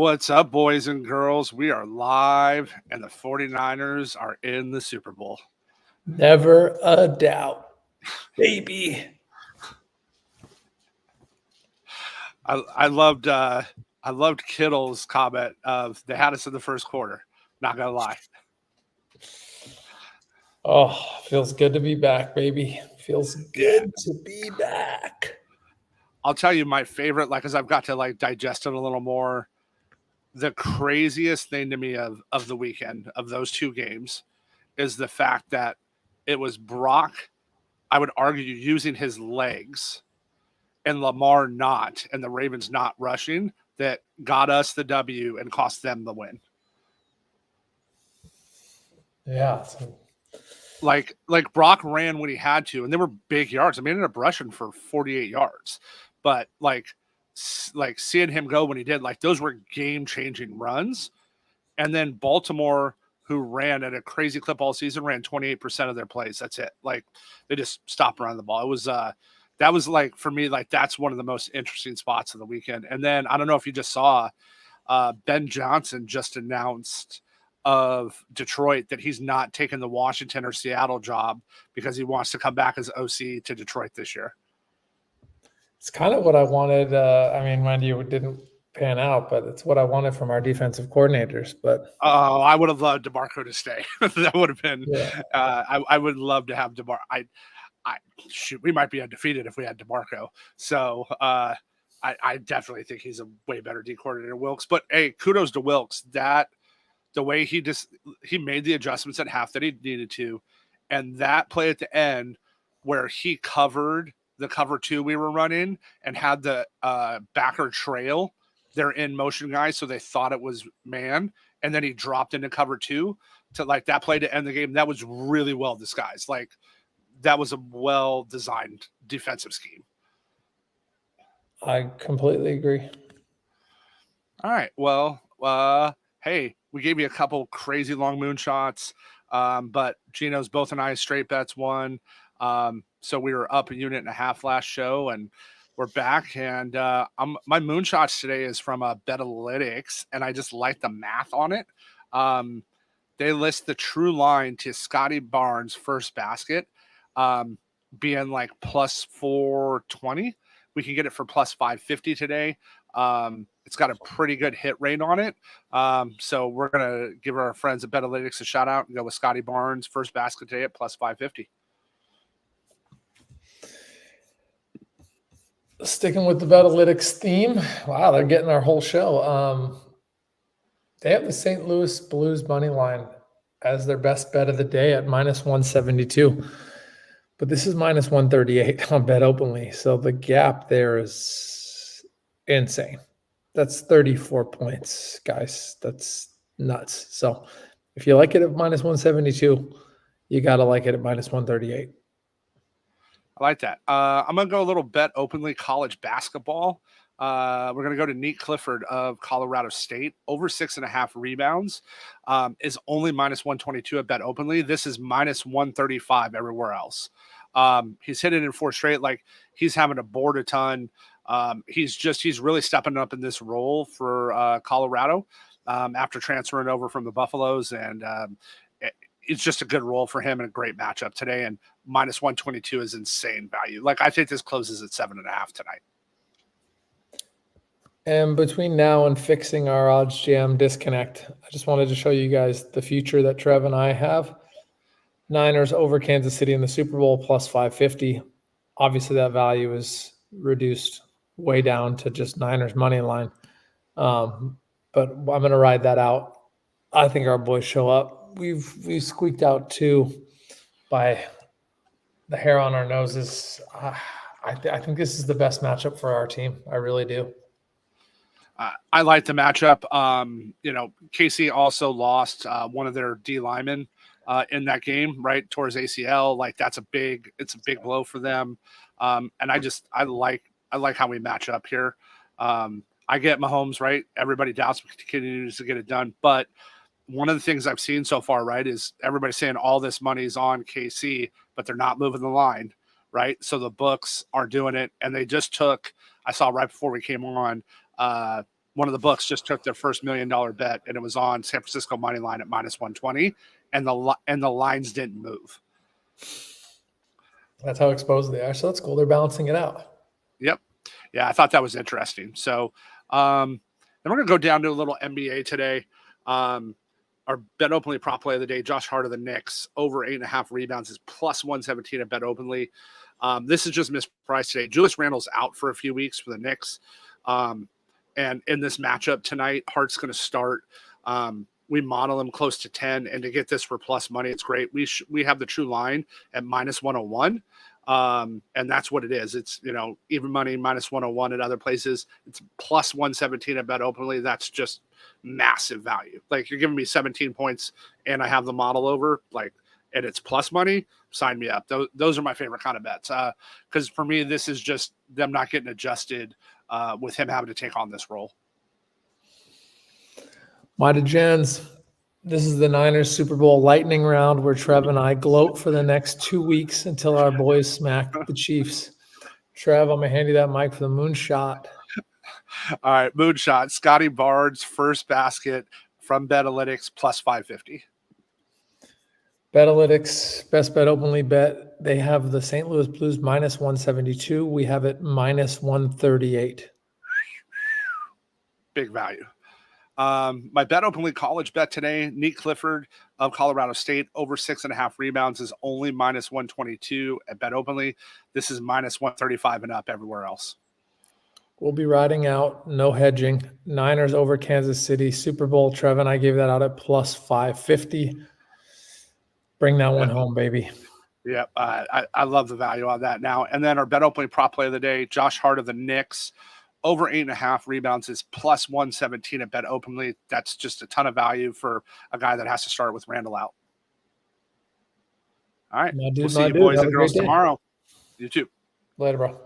What's up, boys and girls? We are live, and the 49ers are in the Super Bowl. Never a doubt, baby. I loved Kittle's comment of they had us in the first quarter. Not gonna lie. Oh, feels good to be back, baby. Feels good to be back. I'll tell you my favorite, as I've got to digest it a little more. The craziest thing to me of the weekend of those two games is the fact that it was Brock, I would argue, using his legs and Lamar not, and the Ravens not rushing, that got us the W and cost them the win. Yeah. Like Brock ran when he had to, and they were big yards. I mean, he ended up rushing for 48 yards, but seeing him go when he did, those were game-changing runs. And then Baltimore, who ran at a crazy clip all season, ran 28% of their plays. That's it. They just stopped running the ball. It was that was for me, that's one of the most interesting spots of the weekend. And then I don't know if you just saw Ben Johnson just announced of Detroit that he's not taking the Washington or Seattle job because he wants to come back as OC to Detroit this year. It's kind of what I wanted. Mind you, it didn't pan out, but it's what I wanted from our defensive coordinators. But I would have loved DeMarco to stay. That would have been. Yeah. I would love to have DeMarco. Shoot, we might be undefeated if we had DeMarco. So I definitely think he's a way better D coordinator than Wilks. But hey, kudos to Wilks. That the way he made the adjustments at half that he needed to, and that play at the end where he covered the cover two we were running and had the backer trail their in motion guy, so they thought it was man, and then he dropped into cover two to that play to end the game. That was really well disguised. That was a well designed defensive scheme. I completely agree. All right. Well, hey, we gave you a couple crazy long moonshots, but Gino's both and I straight bets won. So we were up a unit and a half last show, and we're back. And my moonshots today is from Betalytics, and I just like the math on it. They list the true line to Scotty Barnes' first basket being plus 420. We can get it for plus 550 today. It's got a pretty good hit rate on it. So we're going to give our friends at Betalytics a shout out and go with Scotty Barnes' first basket today at plus 550. Sticking with the Betalytics theme. Wow, they're getting our whole show. They have the St. Louis Blues money line as their best bet of the day at minus 172. But this is minus 138 on Bet Openly. So the gap there is insane. That's 34 points, guys. That's nuts. So if you like it at minus 172, you got to like it at minus 138. I like that. I'm going to go a little Bet Openly college basketball. We're going to go to Nate Clifford of Colorado State. Over 6.5 rebounds is only minus 122 at Bet Openly. This is minus 135 everywhere else. He's hit it in 4 straight. He's having to board a ton. He's really stepping up in this role for Colorado after transferring over from the Buffaloes. And it's just a good role for him and a great matchup today. And minus 122 is insane value. I think this closes at 7.5 tonight. And between now and fixing our odds jam disconnect, I just wanted to show you guys the future that Trev and I have. Niners over Kansas City in the Super Bowl plus 550. Obviously, that value is reduced way down to just Niners money line. But I'm going to ride that out. I think our boys show up. We've squeaked out 2 by the hair on our noses. I think this is the best matchup for our team. I really do. I like the matchup. KC also lost one of their D linemen in that game, right, towards ACL. It's a big blow for them. And I like how we match up here. I get Mahomes, right? Everybody doubts we continues to get it done, but one of the things I've seen so far, right, is everybody saying all this money's on KC, but they're not moving the line, right? So the books are doing it, and they just took, I saw right before we came on, one of the books just took their first $1 million bet, and it was on San Francisco money line at -120, and the lines didn't move. That's how exposed they are. So that's cool. They're balancing it out. Yep. Yeah, I thought that was interesting. So then we're going to go down to a little NBA today. Our bet openly prop play of the day, Josh Hart of the Knicks, over 8.5 rebounds is +117 at bet openly. This is just mispriced today. Julius Randle's out for a few weeks for the Knicks. And in this matchup tonight, Hart's going to start. We model him close to 10, and to get this for plus money, it's great. We have the true line at -101. And that's what it is. It's, even money -101 at other places. It's +117 at bet openly. That's just massive value. Like, you're giving me 17 points and I have the model over, and it's plus money. Sign me up. Those are my favorite kind of bets. Because for me, this is just them not getting adjusted with him having to take on this role. My Degens, this is the Niners Super Bowl lightning round where Trev and I gloat for the next 2 weeks until our boys smack the Chiefs. Trev, I'm going to hand you that mic for the moonshot. All right, moonshot. Scotty Barnes, first basket from Betalytics, +550. Betalytics, best bet openly bet. They have the St. Louis Blues -172. We have it -138. Big value. My bet openly college bet today, Nick Clifford of Colorado State, over 6.5 rebounds is only -122 at bet openly. This is -135 and up everywhere else. We'll be riding out, no hedging. Niners over Kansas City, Super Bowl. Trev and I gave that out at +550. Bring that one home, baby. Yeah, I love the value on that now. And then our bet openly prop play of the day, Josh Hart of the Knicks, over 8.5 rebounds is +117 at bet openly. That's just a ton of value for a guy that has to start with Randle out. All right. We'll see you boys and girls tomorrow. You too. Later, bro.